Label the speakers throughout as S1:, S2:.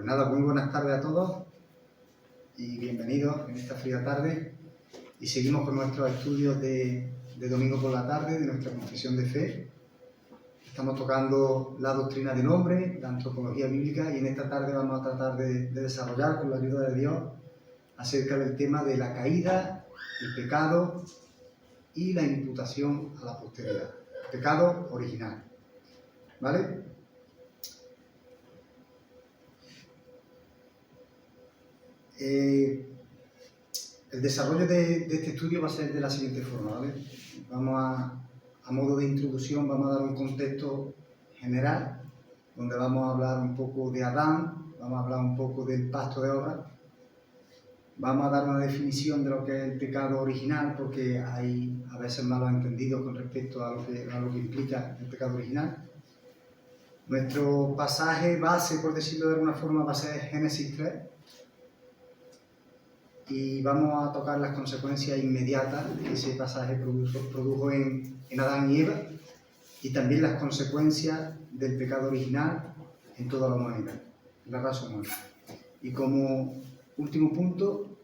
S1: Pues nada, muy buenas tardes a todos y bienvenidos en esta fría tarde. Y seguimos con nuestros estudios de domingo por la tarde, de nuestra confesión de fe. Estamos tocando la doctrina del hombre, la antropología bíblica, y en esta tarde vamos a tratar de desarrollar, con la ayuda de Dios, acerca del tema de la caída, el pecado y la imputación a la posteridad. El pecado original. ¿Vale? El desarrollo de este estudio va a ser de la siguiente forma, ¿vale? Vamos a modo de introducción, vamos a dar un contexto general, donde vamos a hablar un poco de Adán, vamos a hablar un poco del pacto de obras, vamos a dar una definición de lo que es el pecado original, porque hay a veces malos entendidos con respecto a lo que implica el pecado original. Nuestro pasaje base, por decirlo de alguna forma, va a ser Génesis 3, y vamos a tocar las consecuencias inmediatas que ese pasaje produjo en Adán y Eva, y también las consecuencias del pecado original en toda la humanidad, la raza humana. Y como último punto,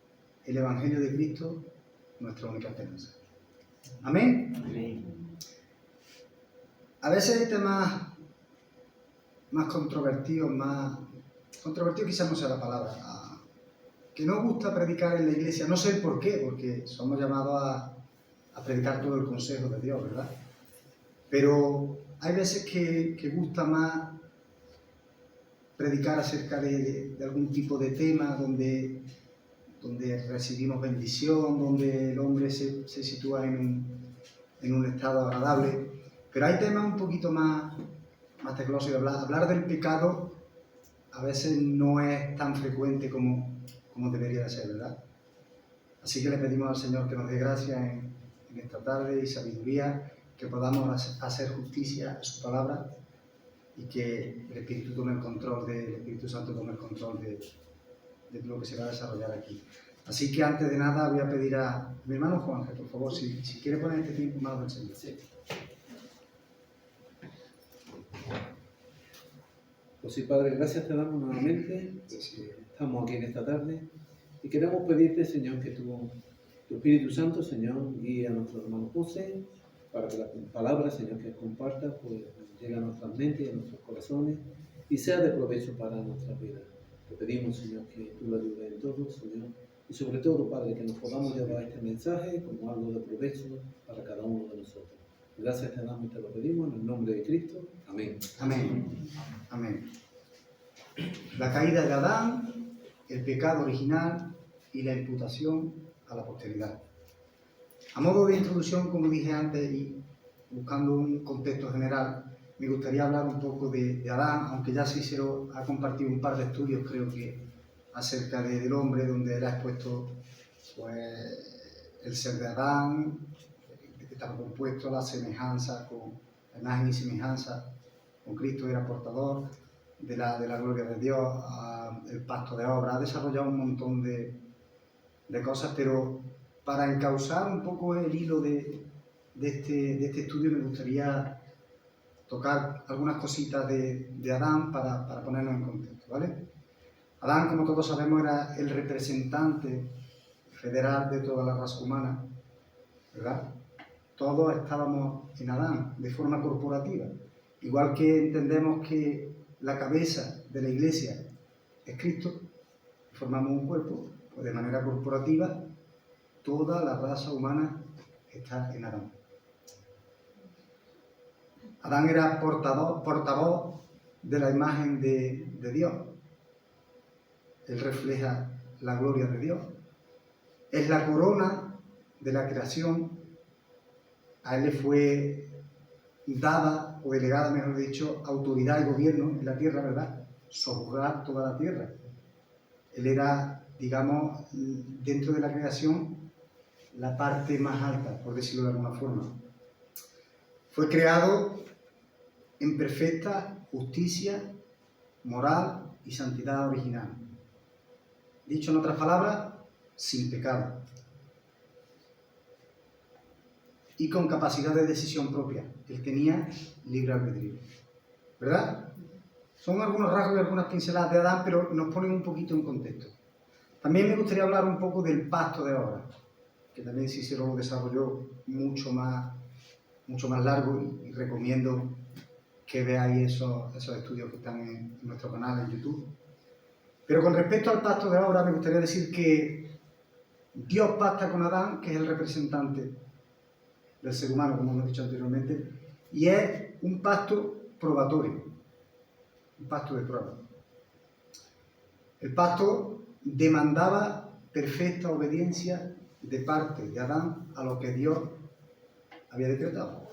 S1: el Evangelio de Cristo, nuestra única esperanza. ¿Amén?
S2: Amén.
S1: A veces hay temas más controvertidos, controvertido quizás no sea la palabra, que nos gusta predicar en la iglesia. No sé el por qué, porque somos llamados a predicar todo el consejo de Dios, ¿verdad? Pero hay veces que gusta más predicar acerca de algún tipo de tema donde recibimos bendición, donde el hombre se sitúa en un estado agradable. Pero hay temas un poquito más teclosos, y hablar del pecado a veces no es tan frecuente como debería de ser, ¿verdad? Así que le pedimos al Señor que nos dé gracia en esta tarde y sabiduría, que podamos hacer justicia a su palabra y que el Espíritu tome el control, el Espíritu Santo tome el control de lo que se va a desarrollar aquí. Así que antes de nada voy a pedir a mi hermano Juan, que por favor, si quiere poner este tiempo en manos del Señor.
S2: Sí. Pues sí, Padre, gracias te damos nuevamente. Estamos aquí en esta tarde y queremos pedirte, Señor, que tu Espíritu Santo, Señor, guíe a nuestro hermano José para que la palabra, Señor, que comparta, pues llegue a nuestras mentes y a nuestros corazones y sea de provecho para nuestras vidas. Te pedimos, Señor, que tú lo ayudes en todo, Señor, y sobre todo, Padre, que nos podamos llevar este mensaje como algo de provecho para cada uno de nosotros. Gracias te damos y te lo pedimos en el nombre de Cristo. Amén.
S1: Amén. Amén. La caída de Adán, el pecado original y la imputación a la posteridad. A modo de introducción, como dije antes, y buscando un contexto general, me gustaría hablar un poco de Adán, aunque ya Cícero ha compartido un par de estudios, creo que, acerca del hombre, donde él ha expuesto pues, el ser de Adán, que estaba compuesto la semejanza, con la imagen y semejanza con Cristo, era portador de la gloria de Dios, el pacto de obra. Ha desarrollado un montón de cosas, pero para encauzar un poco el hilo de este estudio me gustaría tocar algunas cositas de Adán para ponernos en contexto, ¿vale? Adán, como todos sabemos, era el representante federal de toda la raza humana, ¿verdad? Todos estábamos en Adán de forma corporativa. Igual que entendemos que la cabeza de la iglesia es Cristo, formamos un cuerpo, pues de manera corporativa toda la raza humana está en Adán. Adán era portavoz de la imagen de Dios. Él refleja la gloria de Dios. Es la corona de la creación. A él le fue dada, o delegada, mejor dicho, autoridad y gobierno en la tierra, ¿verdad? Sojuzgar toda la tierra. Él era, digamos, dentro de la creación, la parte más alta, por decirlo de alguna forma. Fue creado en perfecta justicia, moral y santidad original. Dicho en otras palabras, sin pecado. Y con capacidad de decisión propia. Él tenía libre albedrío. ¿Verdad? Son algunos rasgos y algunas pinceladas de Adán, pero nos ponen un poquito en contexto. También me gustaría hablar un poco del pacto de ahora, que también Cicero lo desarrolló mucho más largo y recomiendo que veáis esos estudios que están en nuestro canal en YouTube. Pero con respecto al pacto de ahora, me gustaría decir que Dios pacta con Adán, que es el representante del ser humano, como hemos dicho anteriormente, y es un pacto probatorio, un pacto de prueba. El pacto demandaba perfecta obediencia de parte de Adán a lo que Dios había decretado.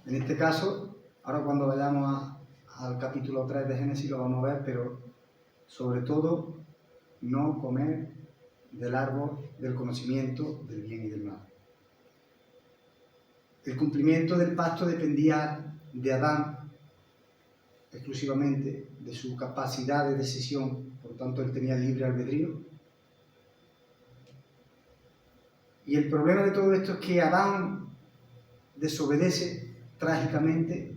S1: En este caso, ahora cuando vayamos al capítulo 3 de Génesis lo vamos a ver, pero sobre todo no comer del árbol del conocimiento del bien y del mal. El cumplimiento del pacto dependía de Adán exclusivamente, de su capacidad de decisión, por tanto él tenía libre albedrío. Y el problema de todo esto es que Adán desobedece trágicamente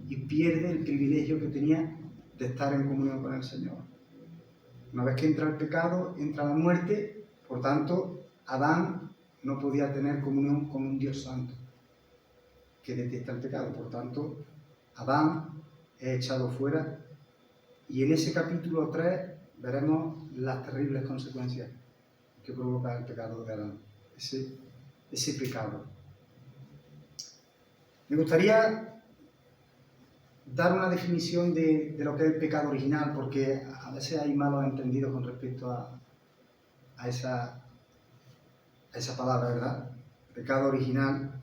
S1: y pierde el privilegio que tenía de estar en comunión con el Señor. Una vez que entra el pecado, entra la muerte, por tanto, Adán no podía tener comunión con un Dios santo que detesta el pecado. Por tanto, Adán es echado fuera y en ese capítulo 3 veremos las terribles consecuencias que provoca el pecado de Adán, ese pecado. Me gustaría dar una definición de lo que es el pecado original, porque a veces hay malos entendidos con respecto a esa palabra, ¿verdad? Pecado original.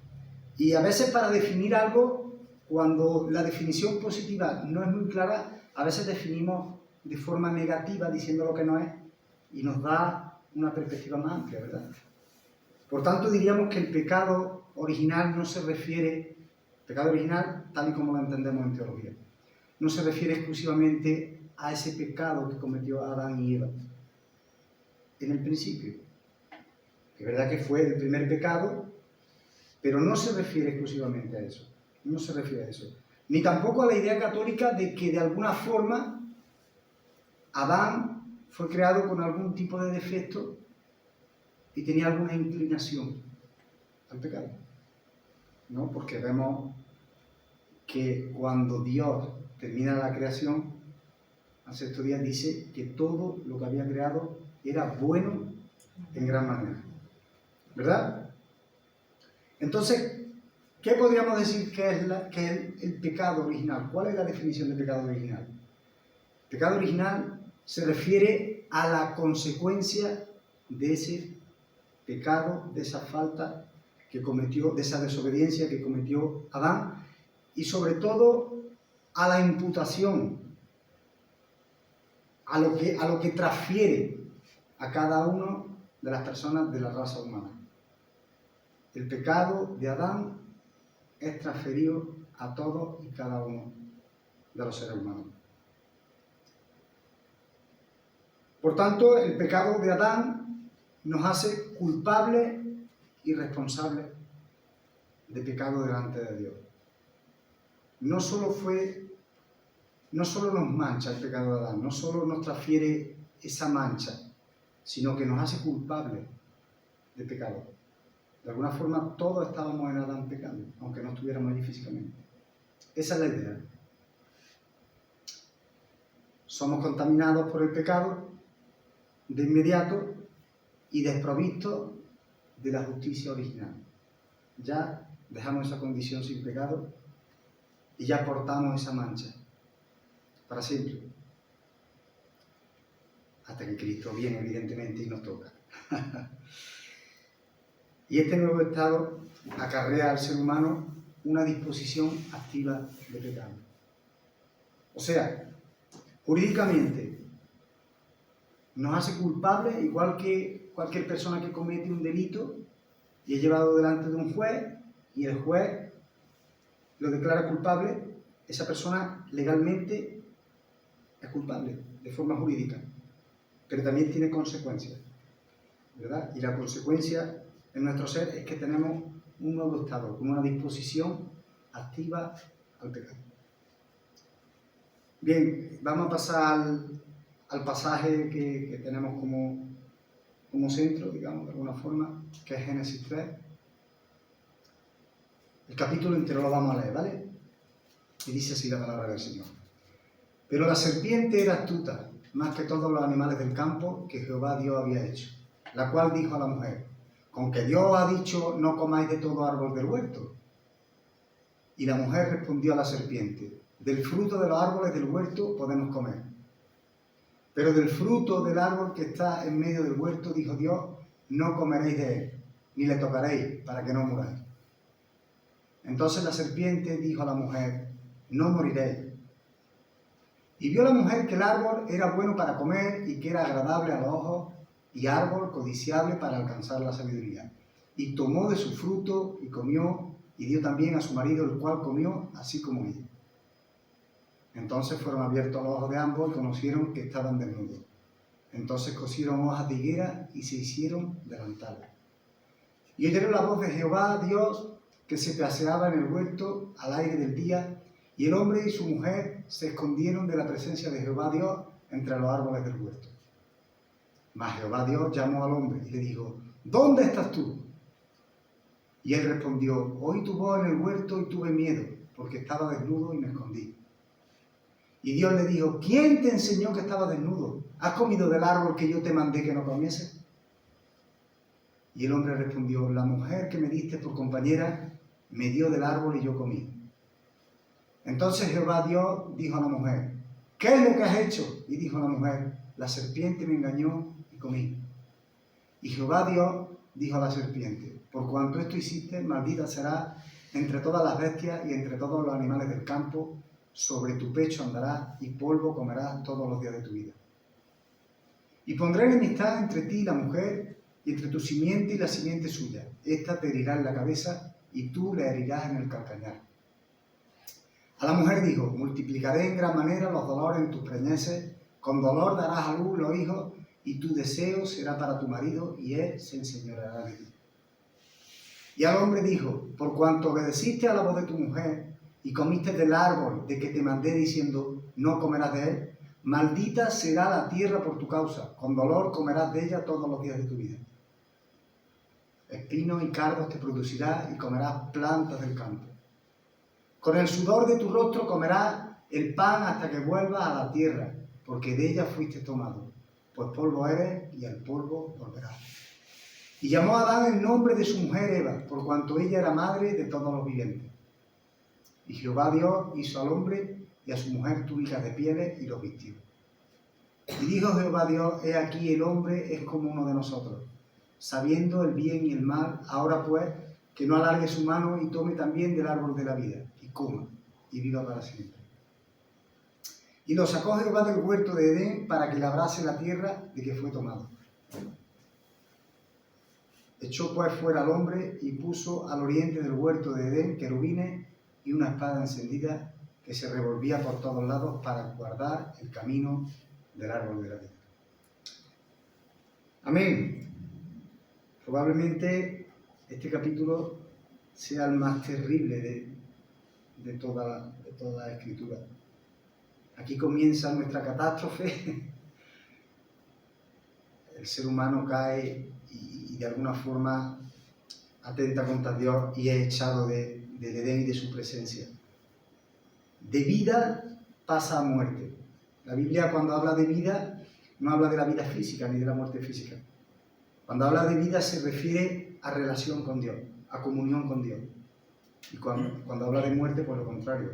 S1: Y a veces para definir algo, cuando la definición positiva no es muy clara, a veces definimos de forma negativa diciendo lo que no es y nos da una perspectiva más amplia, ¿verdad? Por tanto, diríamos que el pecado original no se refiere, pecado original tal y como lo entendemos en teología, no se refiere exclusivamente a ese pecado que cometió Adán y Eva en el principio. Es verdad que fue el primer pecado, pero no se refiere exclusivamente a eso. No se refiere a eso. Ni tampoco a la idea católica de que de alguna forma Adán fue creado con algún tipo de defecto y tenía alguna inclinación al pecado. ¿No? Porque vemos que cuando Dios termina la creación, al sexto día dice que todo lo que había creado era bueno en gran manera. ¿Verdad? Entonces, ¿qué podríamos decir que es el pecado original? ¿Cuál es la definición de pecado original? El pecado original se refiere a la consecuencia de ese pecado, de esa falta que cometió, de esa desobediencia que cometió Adán, y sobre todo a la imputación, a lo que transfiere a cada uno de las personas de la raza humana. El pecado de Adán es transferido a todos y cada uno de los seres humanos. Por tanto, el pecado de Adán nos hace culpables y responsables de pecado delante de Dios. No solo nos mancha el pecado de Adán, no solo nos transfiere esa mancha, sino que nos hace culpables de pecado. De alguna forma todos estábamos en Adán pecando, aunque no estuviéramos allí físicamente. Esa es la idea. Somos contaminados por el pecado de inmediato y desprovistos de la justicia original. Ya dejamos esa condición sin pecado y ya portamos esa mancha para siempre. Hasta que Cristo viene, evidentemente, y nos toca. Y este nuevo estado acarrea al ser humano una disposición activa de pecado. O sea, jurídicamente nos hace culpables, igual que cualquier persona que comete un delito y es llevado delante de un juez y el juez lo declara culpable, esa persona legalmente es culpable de forma jurídica, pero también tiene consecuencias, ¿verdad? Y la consecuencia en nuestro ser es que tenemos un nuevo estado, con una disposición activa al pecado. Bien, vamos a pasar al pasaje que tenemos como centro, digamos, de alguna forma, que es Génesis 3. El capítulo entero lo vamos a leer, ¿vale? Y dice así la palabra del Señor. Pero la serpiente era astuta, más que todos los animales del campo que Jehová Dios había hecho, la cual dijo a la mujer: ¿con que Dios ha dicho no comáis de todo árbol del huerto? Y la mujer respondió a la serpiente: del fruto de los árboles del huerto podemos comer, pero del fruto del árbol que está en medio del huerto, dijo Dios, no comeréis de él, ni le tocaréis, para que no muráis. Entonces la serpiente dijo a la mujer: no moriréis. Y vio la mujer que el árbol era bueno para comer y que era agradable a los ojos y árbol codiciable para alcanzar la sabiduría. Y tomó de su fruto y comió, y dio también a su marido, el cual comió así como ella. Entonces fueron abiertos los ojos de ambos y conocieron que estaban desnudos. Entonces cosieron hojas de higuera y se hicieron delantales. Y oyeron la voz de Jehová Dios que se paseaba en el huerto al aire del día, y el hombre y su mujer se escondieron de la presencia de Jehová Dios entre los árboles del huerto. Mas Jehová Dios llamó al hombre y le dijo: ¿dónde estás tú? Y él respondió: oí tu voz en el huerto y tuve miedo, porque estaba desnudo y me escondí. Y Dios le dijo: ¿quién te enseñó que estaba desnudo? ¿Has comido del árbol que yo te mandé que no comieses? Y el hombre respondió: la mujer que me diste por compañera me dio del árbol y yo comí. Entonces Jehová Dios dijo a la mujer: ¿qué es lo que has hecho? Y dijo la mujer: la serpiente me engañó y comí. Y Jehová Dios dijo a la serpiente: por cuanto esto hiciste, maldita serás entre todas las bestias y entre todos los animales del campo, sobre tu pecho andarás y polvo comerás todos los días de tu vida. Y pondré enemistad entre ti y la mujer, y entre tu simiente y la simiente suya. Esta te herirá en la cabeza y tú le herirás en el calcañar. A la mujer dijo: multiplicaré en gran manera los dolores en tus preñeces, con dolor darás a luz los hijos, y tu deseo será para tu marido, y él se enseñoreará de ti. Y al hombre dijo: por cuanto obedeciste a la voz de tu mujer, y comiste del árbol de que te mandé diciendo, no comerás de él, maldita será la tierra por tu causa, con dolor comerás de ella todos los días de tu vida. Espinos y cardos te producirá, y comerás plantas del campo. Con el sudor de tu rostro comerás el pan hasta que vuelvas a la tierra, porque de ella fuiste tomado, pues polvo eres y al polvo volverás. Y llamó a Adán el nombre de su mujer Eva, por cuanto ella era madre de todos los vivientes. Y Jehová Dios hizo al hombre y a su mujer túnicas de pieles y los vistió. Y dijo Jehová Dios: he aquí el hombre es como uno de nosotros, sabiendo el bien y el mal. Ahora pues, que no alargue su mano y tome también del árbol de la vida, y coma, y viva para siempre. Y lo sacó Jehová del huerto de Edén para que labrase la tierra de que fue tomado. Echó pues fuera al hombre y puso al oriente del huerto de Edén querubines y una espada encendida que se revolvía por todos lados para guardar el camino del árbol de la vida. Amén. Probablemente este capítulo sea el más terrible de toda la Escritura. Aquí comienza nuestra catástrofe. El ser humano cae y de alguna forma atenta contra Dios y es echado del Edén y de su presencia. De vida pasa a muerte. La Biblia, cuando habla de vida, no habla de la vida física ni de la muerte física. Cuando habla de vida se refiere a relación con Dios, a comunión con Dios. Y cuando habla de muerte, pues lo contrario.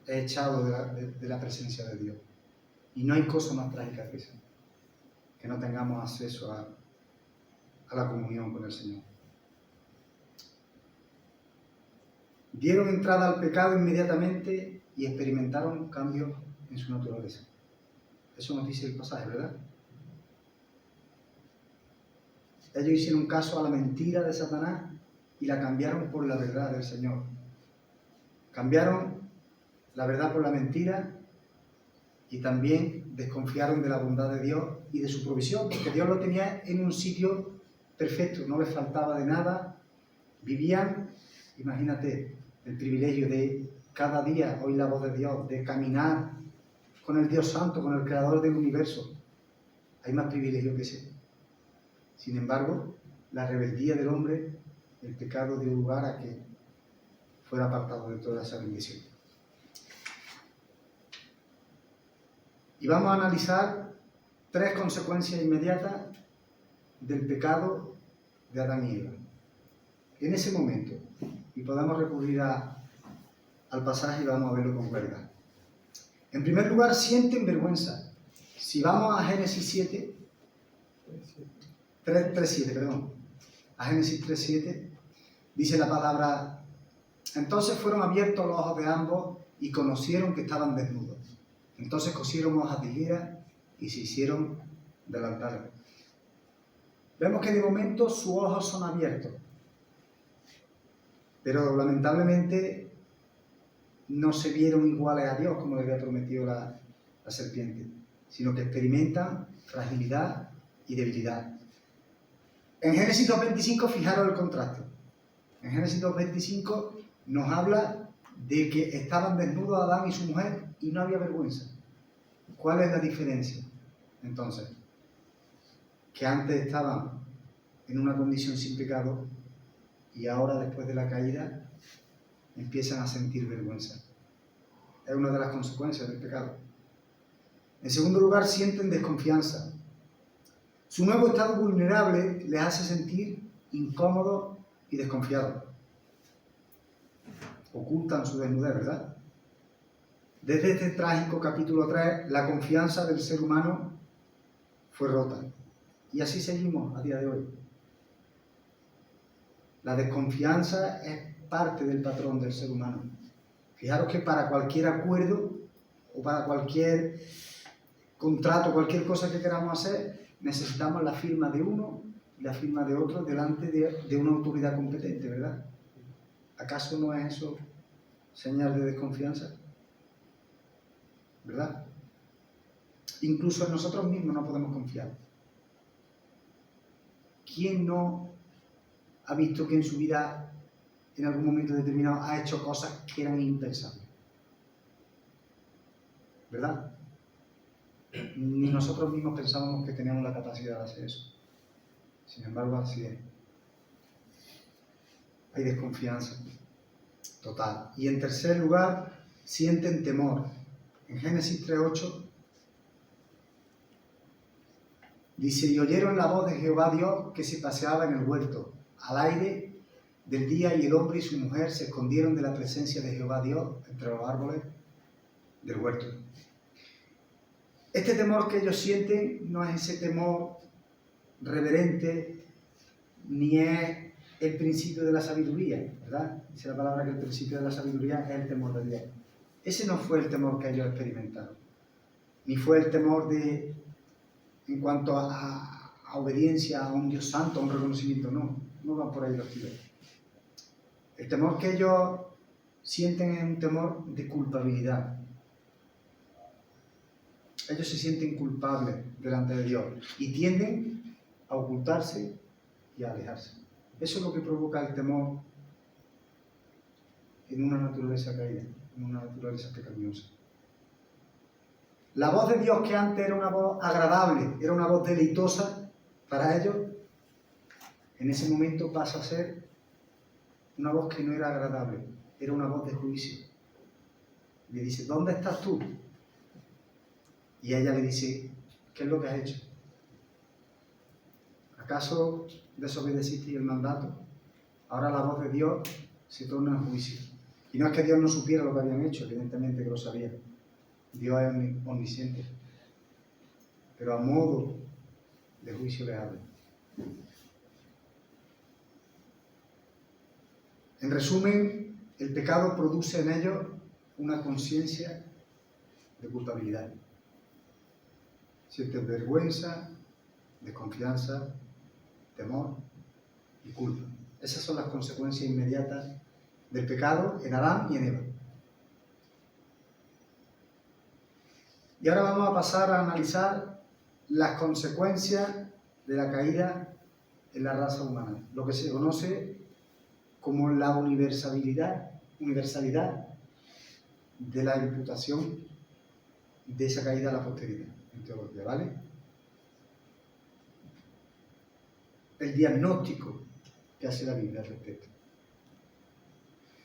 S1: Es echado de la presencia de Dios. Y no hay cosa más trágica que esa, que no tengamos acceso a la comunión con el Señor. Dieron entrada al pecado inmediatamente y experimentaron cambios en su naturaleza. Eso nos dice el pasaje, ¿verdad? Ellos hicieron caso a la mentira de Satanás y la cambiaron por la verdad del Señor. Cambiaron la verdad por la mentira y también desconfiaron de la bondad de Dios y de su provisión, porque Dios lo tenía en un sitio perfecto, no les faltaba de nada. Vivían, imagínate, el privilegio de cada día oír la voz de Dios, de caminar con el Dios Santo, con el Creador del universo, hay más privilegio que ese. Sin embargo, la rebeldía del hombre, el pecado dio lugar a que fuera apartado de toda esa bendición. Y vamos a analizar 3 consecuencias inmediatas del pecado de Adán y Eva. En ese momento, y podemos recurrir al pasaje y vamos a verlo con claridad. En primer lugar, sienten vergüenza. Si vamos a Génesis 7, 3:7, perdón. A Génesis 3:7 dice la palabra: entonces fueron abiertos los ojos de ambos y conocieron que estaban desnudos. Entonces cosieron hojas de higuera y se hicieron delantales. Vemos que de momento sus ojos son abiertos, pero lamentablemente no se vieron iguales a Dios como le había prometido la serpiente, sino que experimentan fragilidad y debilidad. En Génesis 2:25, fijaros el contraste. En Génesis 2:25 nos habla de que estaban desnudos Adán y su mujer y no había vergüenza. ¿Cuál es la diferencia? Entonces, que antes estaban en una condición sin pecado y ahora, después de la caída, empiezan a sentir vergüenza. Es una de las consecuencias del pecado. En segundo lugar, sienten desconfianza. Su nuevo estado vulnerable les hace sentir incómodos y desconfiados. Ocultan su desnudez, ¿verdad? Desde este trágico capítulo 3, la confianza del ser humano fue rota. Y así seguimos a día de hoy. La desconfianza es parte del patrón del ser humano. Fijaros que para cualquier acuerdo o para cualquier contrato, cualquier cosa que queramos hacer, necesitamos la firma de uno y la firma de otro delante de una autoridad competente, ¿verdad? ¿Acaso no es eso señal de desconfianza? ¿Verdad? Incluso en nosotros mismos no podemos confiar. ¿Quién no ha visto que en su vida, en algún momento determinado, ha hecho cosas que eran impensables? ¿Verdad? Ni nosotros mismos pensábamos que teníamos la capacidad de hacer eso. Sin embargo, así es. Hay desconfianza total. Y en tercer lugar, sienten temor. En Génesis 3:8 dice: y oyeron la voz de Jehová Dios que se paseaba en el huerto al aire del día, y el hombre y su mujer se escondieron de la presencia de Jehová Dios entre los árboles del huerto. Este temor que ellos sienten no es ese temor reverente, ni es el principio de la sabiduría, ¿verdad? Dice la palabra que el principio de la sabiduría es el temor de Dios. Ese no fue el temor que ellos experimentaron, ni fue el temor en cuanto a obediencia a un Dios santo, a un reconocimiento, no van por ahí los tiros. El temor que ellos sienten es un temor de culpabilidad. Ellos se sienten culpables delante de Dios y tienden a ocultarse y a alejarse. Eso es lo que provoca el temor en una naturaleza caída, en una naturaleza pecaminosa. La voz de Dios, que antes era una voz agradable, era una voz deleitosa para ellos, en ese momento pasa a ser una voz que no era agradable, era una voz de juicio. Le dice: ¿dónde estás tú? Y ella le dice: ¿qué es lo que has hecho? ¿Acaso desobedeciste el mandato? Ahora la voz de Dios se torna en juicio. Y no es que Dios no supiera lo que habían hecho, evidentemente que lo sabía. Dios es omnisciente. Pero a modo de juicio les habla. En resumen, el pecado produce en ellos una conciencia de culpabilidad. Sienten vergüenza, desconfianza, temor y culpa. Esas son las consecuencias inmediatas del pecado en Adán y en Eva. Y ahora vamos a pasar a analizar las consecuencias de la caída en la raza humana, lo que se conoce como la universalidad de la imputación de esa caída a la posteridad en teología, ¿vale? El diagnóstico que hace la Biblia al respecto.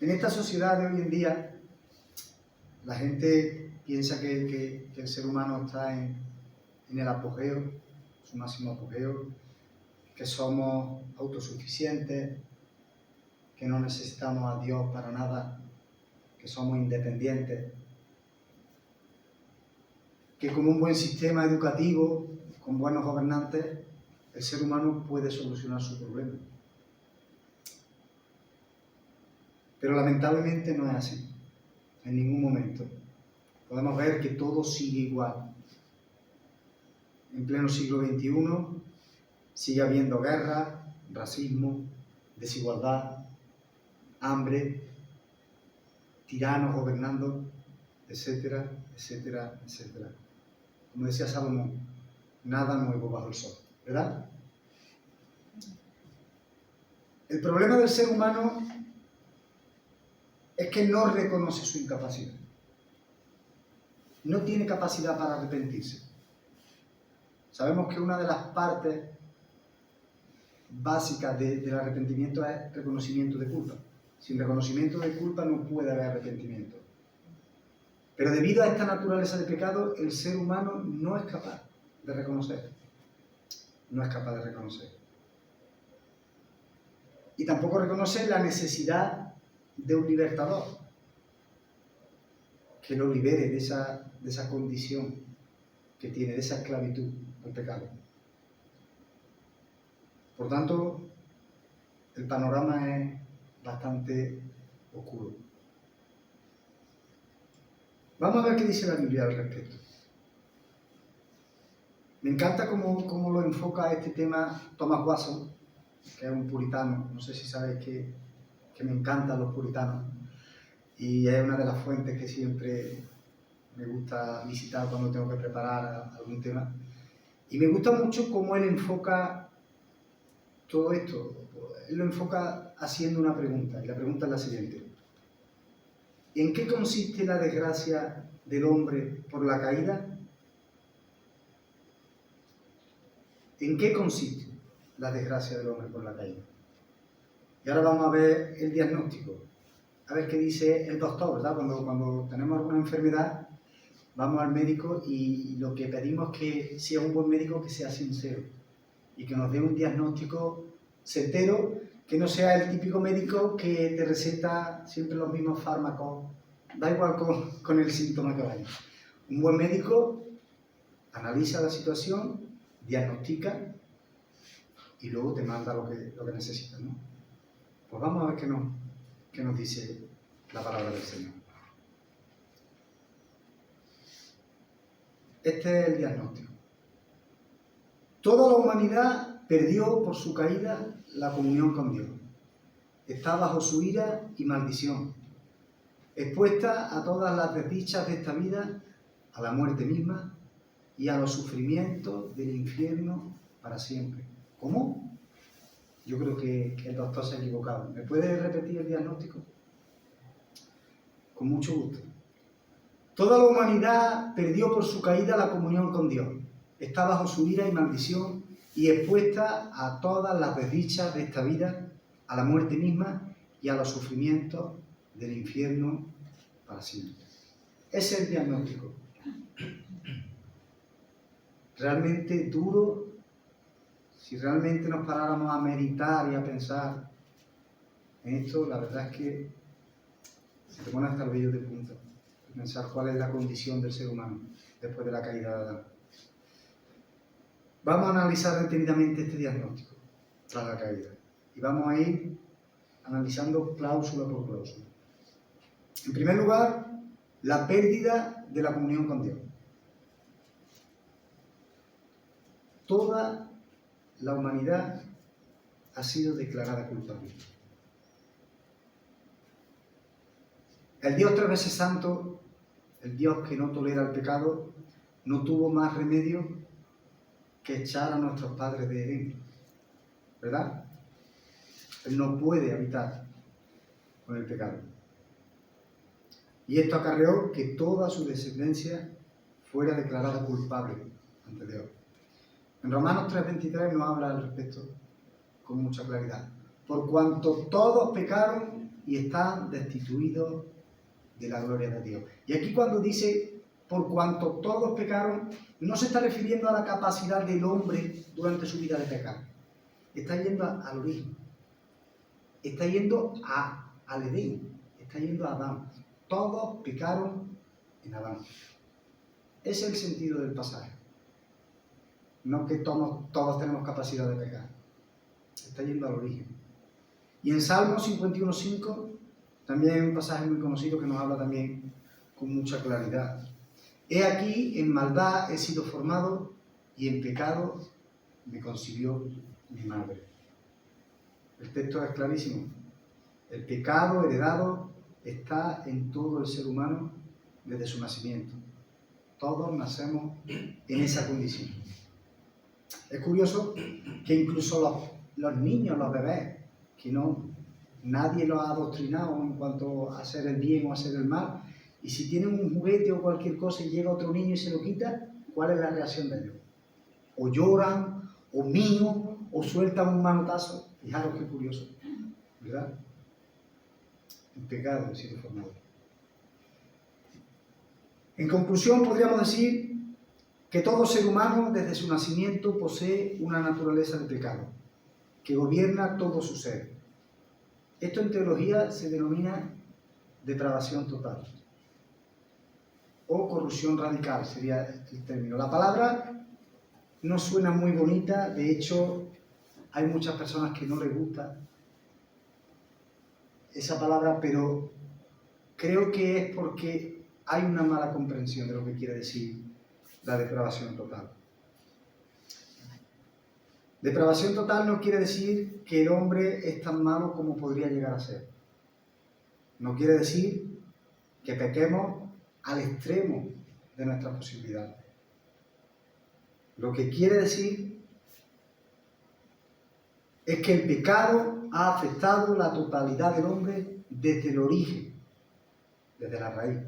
S1: En esta sociedad de hoy en día, la gente piensa que el ser humano está en el apogeo, su máximo apogeo, que somos autosuficientes, que no necesitamos a Dios para nada, que somos independientes, que con un buen sistema educativo, con buenos gobernantes, el ser humano puede solucionar su problema. Pero lamentablemente no es así, en ningún momento. Podemos ver que todo sigue igual. En pleno siglo XXI sigue habiendo guerra, racismo, desigualdad, hambre, tiranos gobernando, etcétera, etcétera, etcétera. Como decía Salomón, nada nuevo bajo el sol, ¿verdad? El problema del ser humano es que no reconoce su incapacidad. No tiene capacidad para arrepentirse. Sabemos que una de las partes básicas del arrepentimiento es reconocimiento de culpa. Sin reconocimiento de culpa no puede haber arrepentimiento. Pero debido a esta naturaleza de pecado, el ser humano no es capaz de reconocer. No es capaz de reconocer. Y tampoco reconoce la necesidad de un libertador que lo libere de esa condición que tiene, de esa esclavitud al pecado. Por tanto, el panorama es bastante oscuro. Vamos a ver qué dice la Biblia al respecto. Me encanta cómo lo enfoca este tema Thomas Watson, que es un puritano. No sé si sabéis que me encantan los puritanos. Y es una de las fuentes que siempre me gusta visitar cuando tengo que preparar algún tema. Y me gusta mucho cómo él enfoca todo esto. Él lo enfoca haciendo una pregunta, y la pregunta es la siguiente. ¿En qué consiste la desgracia del hombre por la caída? ¿En qué consiste la desgracia del hombre por la caída? Y ahora vamos a ver el diagnóstico. A ver qué dice el doctor, ¿verdad? Cuando tenemos alguna enfermedad, vamos al médico y lo que pedimos es que, si es un buen médico, que sea sincero y que nos dé un diagnóstico certero, que no sea el típico médico que te receta siempre los mismos fármacos, da igual con el síntoma que vaya. Un buen médico analiza la situación, diagnostica y luego te manda lo que necesitas, ¿no? Pues vamos a ver qué nos dice la palabra del Señor. Este es el diagnóstico. Toda la humanidad perdió por su caída la comunión con Dios. Está bajo su ira y maldición, expuesta a todas las desdichas de esta vida, a la muerte misma y a los sufrimientos del infierno para siempre. ¿Cómo? Yo creo que el doctor se ha equivocado. ¿Me puede repetir el diagnóstico? Con mucho gusto. Toda la humanidad perdió por su caída la comunión con Dios. Está bajo su ira y maldición y expuesta a todas las desdichas de esta vida, a la muerte misma y a los sufrimientos del infierno para siempre. Ese es el diagnóstico. Realmente duro. Si realmente nos paráramos a meditar y a pensar en esto, la verdad es que se te pone hasta el vello de punta. Pensar cuál es la condición del ser humano después de la caída de Adán. Vamos a analizar detenidamente este diagnóstico tras la caída. Y vamos a ir analizando cláusula por cláusula. En primer lugar, la pérdida de la comunión con Dios. Toda la humanidad ha sido declarada culpable. El Dios tres veces santo, el Dios que no tolera el pecado, no tuvo más remedio que echar a nuestros padres de Edén, ¿verdad? Él no puede habitar con el pecado. y esto acarreó que toda su descendencia fuera declarada culpable ante Dios. En Romanos 3:23 nos habla al respecto con mucha claridad. Por cuanto todos pecaron y están destituidos de la gloria de Dios. Y aquí cuando dice por cuanto todos pecaron, no se está refiriendo a la capacidad del hombre durante su vida de pecar. Está yendo al origen. Está yendo al Edén. Está yendo a Adán. Todos pecaron en Adán. Ese es el sentido del pasaje. No que todos tenemos capacidad de pecar. Está yendo al origen. Y en Salmos 51:5 también hay un pasaje muy conocido que nos habla también con mucha claridad. He aquí, en maldad he sido formado y en pecado me concibió mi madre. El texto es clarísimo. El pecado heredado está en todo el ser humano desde su nacimiento. Todos nacemos en esa condición. Es curioso que incluso los niños, los bebés, que nadie los ha adoctrinado en cuanto a hacer el bien o a hacer el mal, y si tienen un juguete o cualquier cosa y llega otro niño y se lo quita, ¿cuál es la reacción de ellos? O lloran, o mío, o sueltan un manotazo. Fijaros qué curioso, ¿verdad? El pecado ha sido formado. En conclusión, podríamos decir que todo ser humano desde su nacimiento posee una naturaleza de pecado, que gobierna todo su ser. Esto en teología se denomina depravación total o corrupción radical, sería el término. La palabra no suena muy bonita, de hecho hay muchas personas que no les gusta esa palabra, pero creo que es porque hay una mala comprensión de lo que quiere decir la depravación total. Depravación total no quiere decir que el hombre es tan malo como podría llegar a ser. No quiere decir que pequemos al extremo de nuestras posibilidades. Lo que quiere decir es que el pecado ha afectado la totalidad del hombre desde el origen, desde la raíz.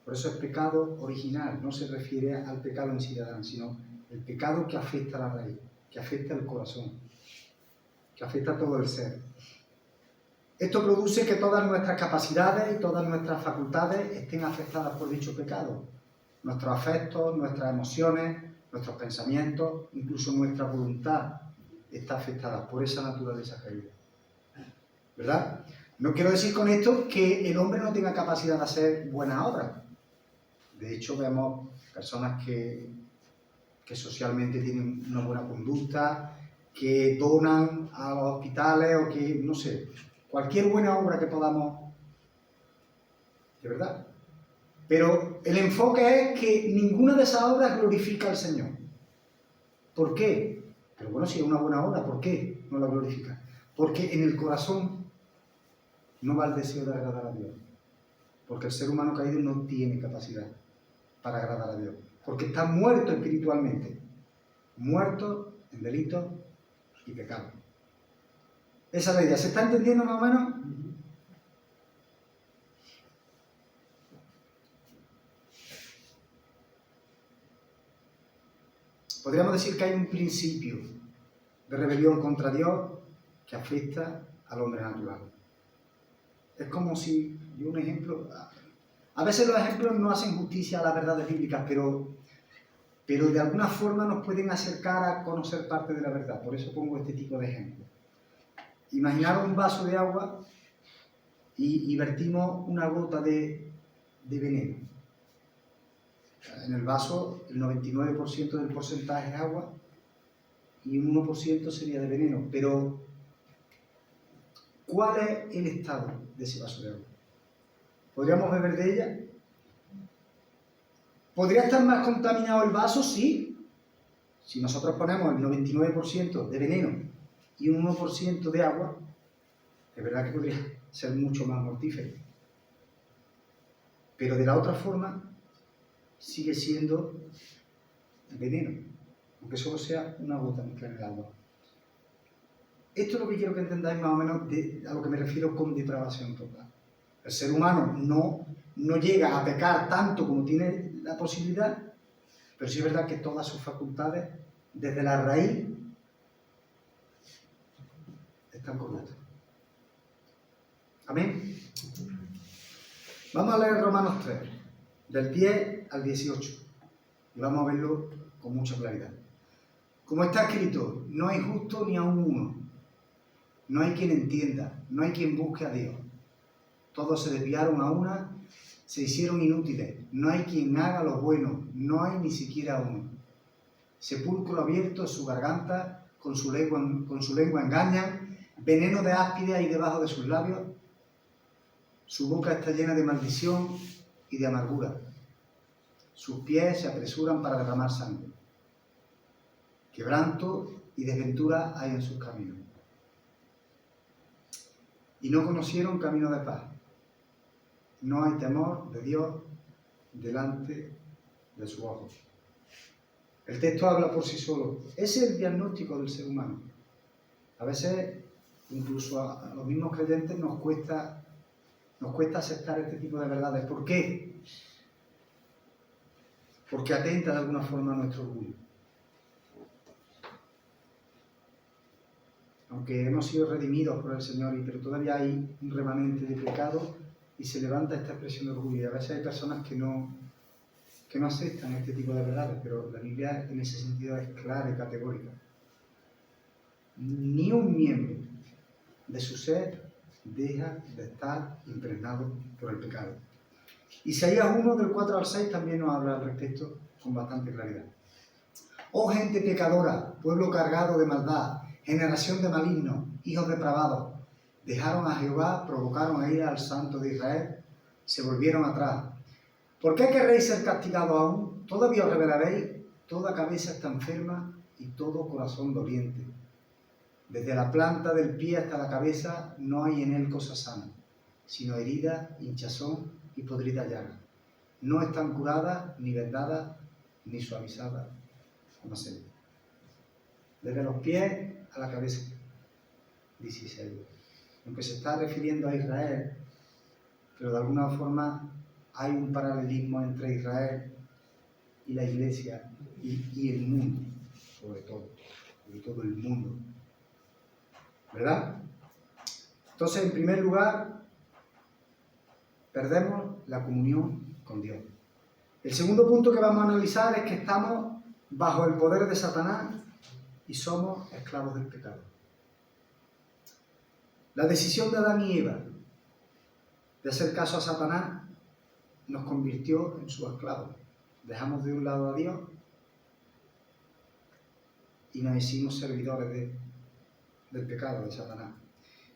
S1: Por eso es pecado original, no se refiere al pecado en sí de Adán, sino el pecado que afecta a la raíz, que afecta al corazón, que afecta a todo el ser. Esto produce que todas nuestras capacidades y todas nuestras facultades estén afectadas por dicho pecado. Nuestros afectos, nuestras emociones, nuestros pensamientos, incluso nuestra voluntad está afectada por esa naturaleza caída. ¿Verdad? No quiero decir con esto que el hombre no tenga capacidad de hacer buenas obras. De hecho, vemos personas que socialmente tienen una buena conducta, que donan a los hospitales o que, no sé, cualquier buena obra que podamos, de verdad. Pero el enfoque es que ninguna de esas obras glorifica al Señor. ¿Por qué? Pero bueno, si es una buena obra, ¿por qué no la glorifica? Porque en el corazón no va el deseo de agradar a Dios. Porque el ser humano caído no tiene capacidad para agradar a Dios. Porque está muerto espiritualmente. Muerto en delitos y pecados. Esa es la idea. ¿Se está entendiendo más o menos? Podríamos decir que hay un principio de rebelión contra Dios que afecta al hombre natural. Es como si, y un ejemplo, a veces los ejemplos no hacen justicia a las verdades bíblicas, pero de alguna forma nos pueden acercar a conocer parte de la verdad. Por eso pongo este tipo de ejemplos. Imaginaros un vaso de agua y vertimos una gota de veneno. En el vaso el 99% del porcentaje es agua y un 1% sería de veneno. Pero, ¿cuál es el estado de ese vaso de agua? ¿Podríamos beber de ella? ¿Podría estar más contaminado el vaso? Sí. Si nosotros ponemos el 99% de veneno y un 1% de agua, es verdad que podría ser mucho más mortífero. Pero de la otra forma, sigue siendo veneno, aunque solo sea una gota mezclada en el agua. Esto es lo que quiero que entendáis más o menos a lo que me refiero con depravación total. El ser humano no llega a pecar tanto como tiene la posibilidad, pero sí es verdad que todas sus facultades, desde la raíz, están correctas. Amén. Vamos a leer Romanos 3, del 10 al 18, y vamos a verlo con mucha claridad. Como está escrito, no hay justo ni aun uno, no hay quien entienda, no hay quien busque a Dios. Todos se desviaron a una, se hicieron inútiles, no hay quien haga lo bueno, no hay ni siquiera uno. Sepulcro abierto es su garganta, con su lengua engañan, veneno de áspide hay debajo de sus labios, su boca está llena de maldición y de amargura. Sus pies se apresuran para derramar sangre. Quebranto y desventura hay en sus caminos. Y no conocieron camino de paz. No hay temor de Dios delante de sus ojos. El texto habla por sí solo. Ese es el diagnóstico del ser humano. A veces, incluso a los mismos creyentes, nos cuesta aceptar este tipo de verdades. ¿Por qué? Porque atenta de alguna forma a nuestro orgullo. Aunque hemos sido redimidos por el Señor, pero todavía hay un remanente de pecado y se levanta esta expresión de orgullo. Y a veces hay personas que no aceptan este tipo de verdades, pero la Biblia en ese sentido es clara y categórica. Ni un miembro de su ser deja de estar impregnado por el pecado. Isaías 1, del 4 al 6, también nos habla al respecto con bastante claridad. Oh gente pecadora, pueblo cargado de maldad, generación de malignos, hijos depravados, dejaron a Jehová, provocaron a ira al Santo de Israel, se volvieron atrás. ¿Por qué querréis ser castigados aún? Todavía os revelaréis, toda cabeza está enferma y todo corazón doliente. Desde la planta del pie hasta la cabeza no hay en él cosa sana, sino herida, hinchazón y podrida llaga. No están curadas, ni vendadas, ni suavizadas con aceite. Desde los pies a la cabeza, dice Isaías. Aunque se está refiriendo a Israel, pero de alguna forma hay un paralelismo entre Israel y la Iglesia y el mundo, sobre todo el mundo. ¿Verdad? Entonces, en primer lugar, perdemos la comunión con Dios. El segundo punto que vamos a analizar es que estamos bajo el poder de Satanás y somos esclavos del pecado. La decisión de Adán y Eva de hacer caso a Satanás nos convirtió en sus esclavos. Dejamos de un lado a Dios y nos hicimos servidores del pecado de Satanás.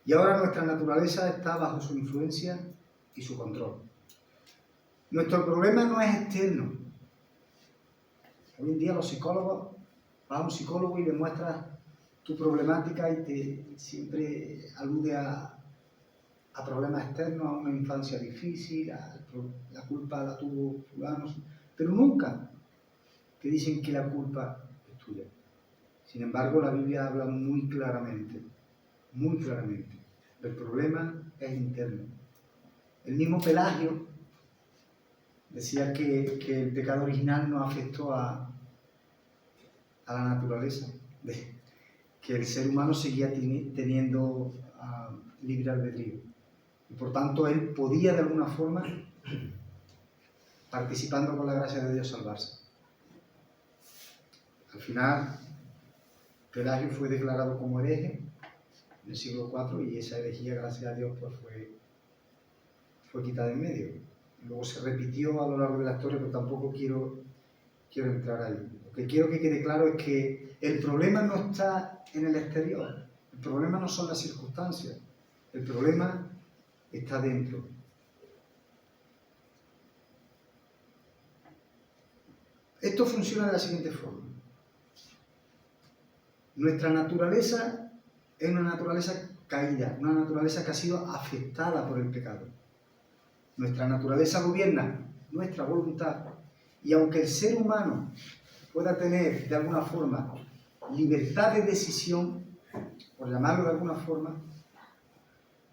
S1: Y ahora nuestra naturaleza está bajo su influencia y su control. Nuestro problema no es externo. Hoy en día los psicólogos, vas a un psicólogo y le muestras tu problemática y siempre alude a problemas externos, a una infancia difícil, la culpa la tuvo fulano, pero nunca te dicen que la culpa es tuya. Sin embargo, la Biblia habla muy claramente, el problema es interno. El mismo Pelagio decía que el pecado original no afectó a la naturaleza, que el ser humano seguía teniendo libre albedrío. Y por tanto, él podía de alguna forma, participando con la gracia de Dios, salvarse. Al final, Pelagio fue declarado como hereje en el siglo IV y esa herejía, gracias a Dios, pues fue quitada en medio. Luego se repitió a lo largo de la historia, pero tampoco quiero entrar ahí. Lo que quiero que quede claro es que el problema no está en el exterior, el problema no son las circunstancias, el problema está dentro. Esto funciona de la siguiente forma. Nuestra naturaleza es una naturaleza caída, una naturaleza que ha sido afectada por el pecado. Nuestra naturaleza gobierna nuestra voluntad y aunque el ser humano pueda tener de alguna forma libertad de decisión, por llamarlo de alguna forma,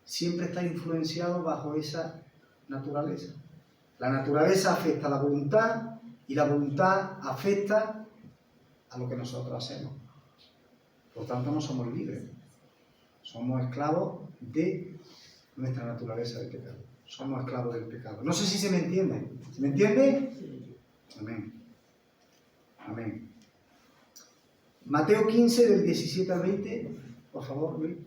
S1: siempre está influenciado bajo esa naturaleza. La naturaleza afecta a la voluntad y la voluntad afecta a lo que nosotros hacemos. Por tanto, no somos libres. Somos esclavos de nuestra naturaleza de pecado. Somos esclavos del pecado. No sé si se me entiende. ¿Se me entiende? Amén. Amén. Mateo 15, del 17 al 20. Por favor, Luis.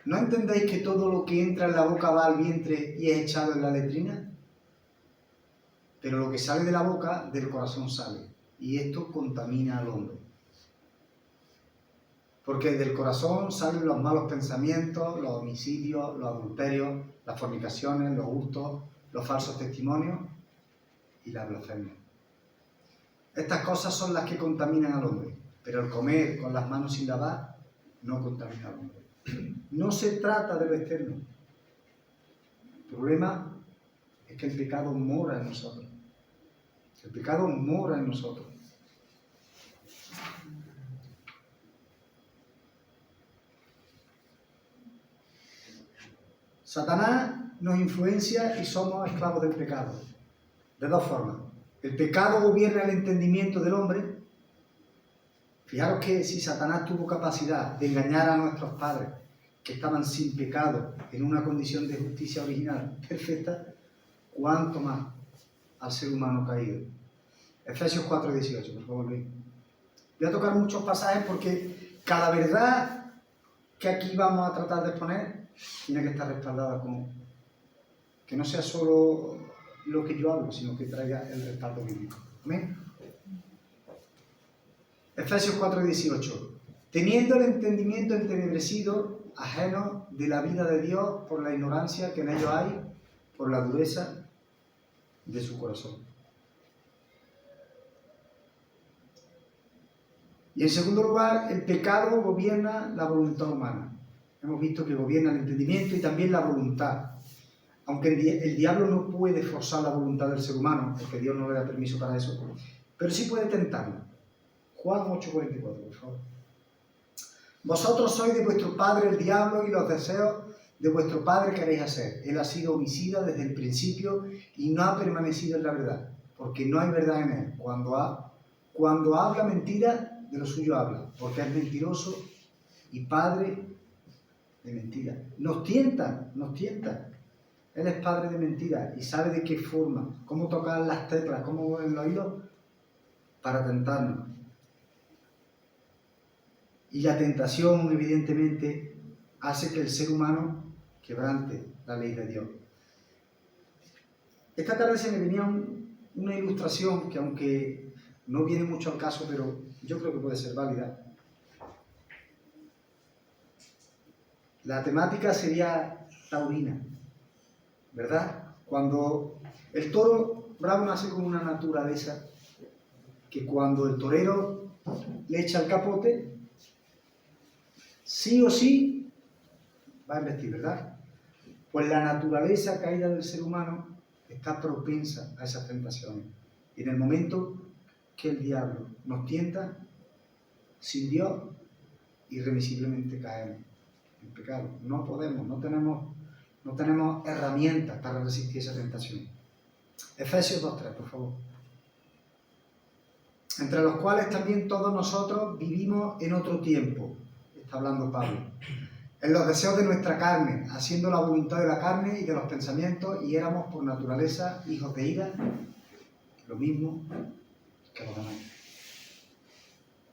S1: ¿No entendéis que todo lo que entra en la boca va al vientre y es echado en la letrina? Pero lo que sale de la boca, del corazón sale, y esto contamina al hombre. Porque del corazón salen los malos pensamientos, los homicidios, los adulterios, las fornicaciones, los hurtos, los falsos testimonios y la blasfemia. Estas cosas son las que contaminan al hombre, pero el comer con las manos sin lavar no contamina al hombre. No se trata de lo externo. El problema es que el pecado mora en nosotros. El pecado mora en nosotros. Satanás nos influencia y somos esclavos del pecado. De dos formas. El pecado gobierna el entendimiento del hombre. Fijaros que si Satanás tuvo capacidad de engañar a nuestros padres, que estaban sin pecado, en una condición de justicia original perfecta, ¿cuánto más al ser humano caído? Efesios 4:18, por favor, Luis. Voy a tocar muchos pasajes porque cada verdad que aquí vamos a tratar de exponer tiene que estar respaldada con... que no sea solo lo que yo hablo, sino que traiga el respaldo bíblico. ¿Amén? Efesios 4:18. Teniendo el entendimiento entenebrecido, ajeno de la vida de Dios por la ignorancia que en ellos hay, por la dureza de su corazón. Y en segundo lugar, el pecado gobierna la voluntad humana. Hemos visto que gobierna el entendimiento y también la voluntad. Aunque el diablo no puede forzar la voluntad del ser humano, porque Dios no le da permiso para eso, pero sí puede tentarlo. Juan 8:44, por favor. Vosotros sois de vuestro padre el diablo y los deseos de vuestro padre queréis hacer. Él ha sido homicida desde el principio y no ha permanecido en la verdad, porque no hay verdad en él. Cuando habla mentira, de lo suyo habla, porque es mentiroso y padre de mentira. Nos tienta. Él es padre de mentira y sabe de qué forma, cómo tocar las teclas, cómo mover el oído para tentarnos. Y la tentación, evidentemente, hace que el ser humano quebrante la ley de Dios. Esta tarde se me venía una ilustración que, aunque no viene mucho al caso, pero yo creo que puede ser válida. La temática sería taurina, ¿verdad? Cuando el toro bravo nace con una naturaleza que cuando el torero le echa el capote, sí o sí va a embestir, ¿verdad? Pues la naturaleza caída del ser humano está propensa a esas tentaciones. Y en el momento que el diablo nos tienta, sin Dios, irremisiblemente caemos en pecado. No podemos, no tenemos herramientas para resistir esa tentación. Efesios 2:3, por favor. Entre los cuales también todos nosotros vivimos en otro tiempo, está hablando Pablo, en los deseos de nuestra carne, haciendo la voluntad de la carne y de los pensamientos, y éramos por naturaleza hijos de ira, lo mismo que los demás.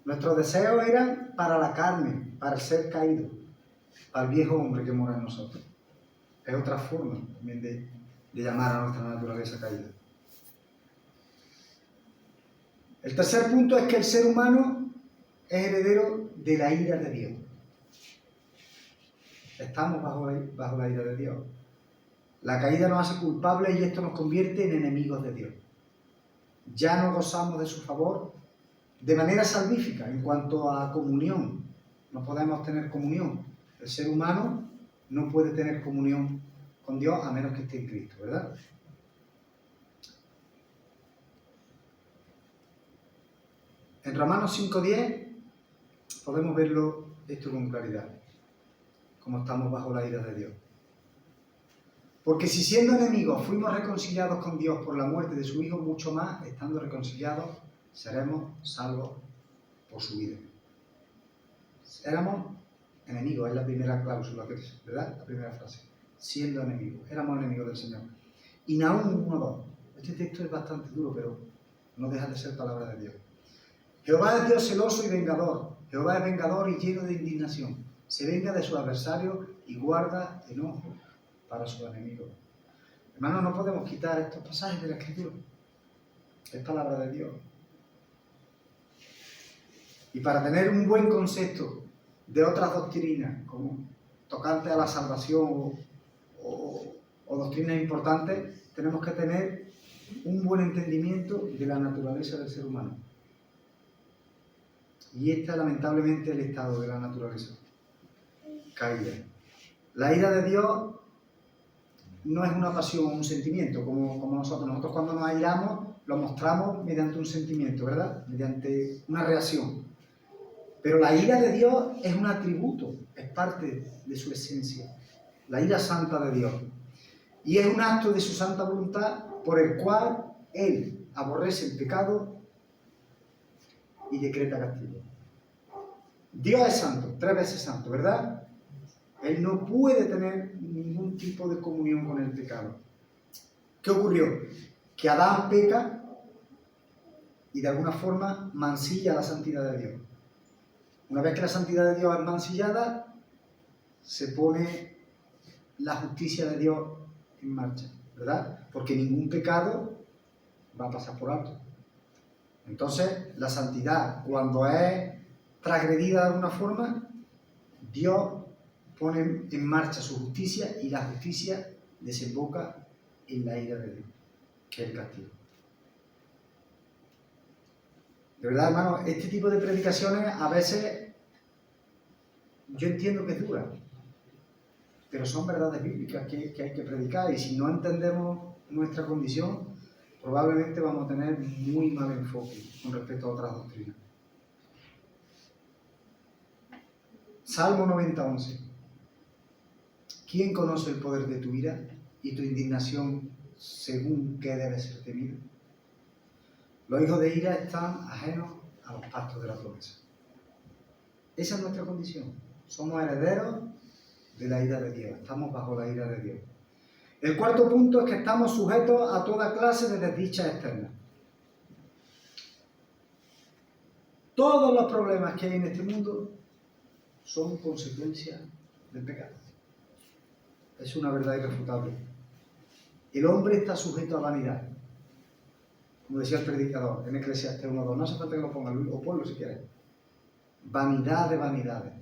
S1: Nuestros deseos eran para la carne, para el ser caído, para el viejo hombre que mora en nosotros. Es otra forma también de llamar a nuestra naturaleza caída. El tercer punto es que el ser humano es heredero de la ira de Dios. Estamos bajo la ira de Dios. La caída nos hace culpables y esto nos convierte en enemigos de Dios. Ya no gozamos de su favor de manera salvífica en cuanto a comunión. No podemos tener comunión. El ser humano no puede tener comunión con Dios a menos que esté en Cristo, ¿verdad? En Romanos 5:10 podemos verlo esto con claridad. como estamos bajo la ira de Dios. Porque si siendo enemigos fuimos reconciliados con Dios por la muerte de su Hijo, mucho más, estando reconciliados, seremos salvos por su vida. Éramos enemigos, es la primera cláusula, ¿verdad? La primera frase. Siendo enemigos, éramos enemigos del Señor. Y Nahum 1:2. Este texto es bastante duro, pero no deja de ser palabra de Dios. Jehová es Dios celoso y vengador. Jehová es vengador y lleno de indignación. Se venga de sus adversarios y guarda enojo para sus enemigos. Hermanos, no podemos quitar estos pasajes de la Escritura. Es palabra de Dios. Y para tener un buen concepto de otras doctrinas, como tocante a la salvación o doctrinas importantes, tenemos que tener un buen entendimiento de la naturaleza del ser humano. Y este es lamentablemente el estado de la naturaleza caída. La ira de Dios no es una pasión, un sentimiento, como nosotros. Nosotros cuando nos airamos lo mostramos mediante un sentimiento, ¿verdad? Mediante una reacción. Pero la ira de Dios es un atributo, es parte de su esencia. La ira santa de Dios. Y es un acto de su santa voluntad por el cual Él aborrece el pecado y decreta castigo. Dios es santo, 3 veces santo, ¿verdad? Él no puede tener ningún tipo de comunión con el pecado. ¿Qué ocurrió? Que Adán peca y de alguna forma mancilla la santidad de Dios. Una vez que la santidad de Dios es mancillada, se pone la justicia de Dios en marcha, ¿verdad? Porque ningún pecado va a pasar por alto. Entonces, la santidad, cuando es transgredida de alguna forma, Dios pone en marcha su justicia y la justicia desemboca en la ira de Dios, que es el castigo. De verdad, hermano, este tipo de predicaciones a veces yo entiendo que es dura, pero son verdades bíblicas que hay que predicar, y si no entendemos nuestra condición, probablemente vamos a tener muy mal enfoque con respecto a otras doctrinas. Salmo 90:11. ¿Quién conoce el poder de tu ira y tu indignación según qué debe ser temido? Los hijos de ira están ajenos a los pactos de la promesa. Esa es nuestra condición. Somos herederos de la ira de Dios. Estamos bajo la ira de Dios. El cuarto punto es que estamos sujetos a toda clase de desdichas externas. Todos los problemas que hay en este mundo son consecuencia del pecado. Es una verdad irrefutable. El hombre está sujeto a vanidad. Como decía el predicador en Eclesiastés 1:2. No hace falta que lo ponga, o ponlo si quieres. Vanidad de vanidades.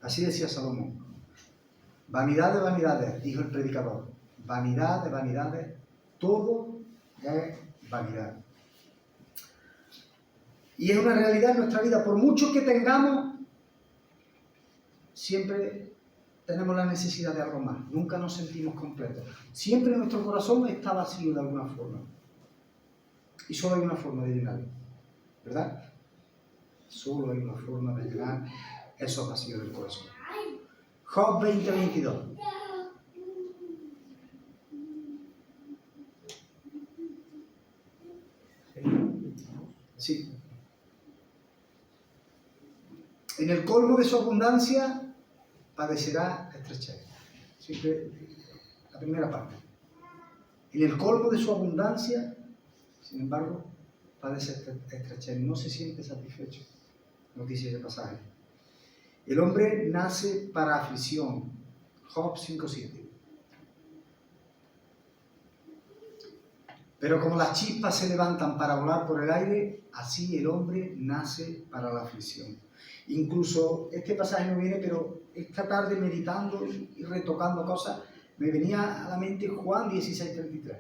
S1: Así decía Salomón. Vanidad de vanidades, dijo el predicador. Vanidad de vanidades, todo es vanidad. Y es una realidad en nuestra vida. Por mucho que tengamos, siempre tenemos la necesidad de algo más. Nunca nos sentimos completos. Siempre nuestro corazón está vacío de alguna forma. Y solo hay una forma de llenarlo, ¿verdad? Solo hay una forma de llenar esos vacíos del corazón. Job 20:22. Sí. En el colmo de su abundancia padecerá estrechez. Siempre la primera parte. En el colmo de su abundancia, sin embargo, padece estrechez. No se siente satisfecho. Nos dice ese pasaje. El hombre nace para aflicción. Job 5:7. Pero como las chispas se levantan para volar por el aire, así el hombre nace para la aflicción. Incluso este pasaje no viene, pero esta tarde meditando y retocando cosas, me venía a la mente Juan 16:33,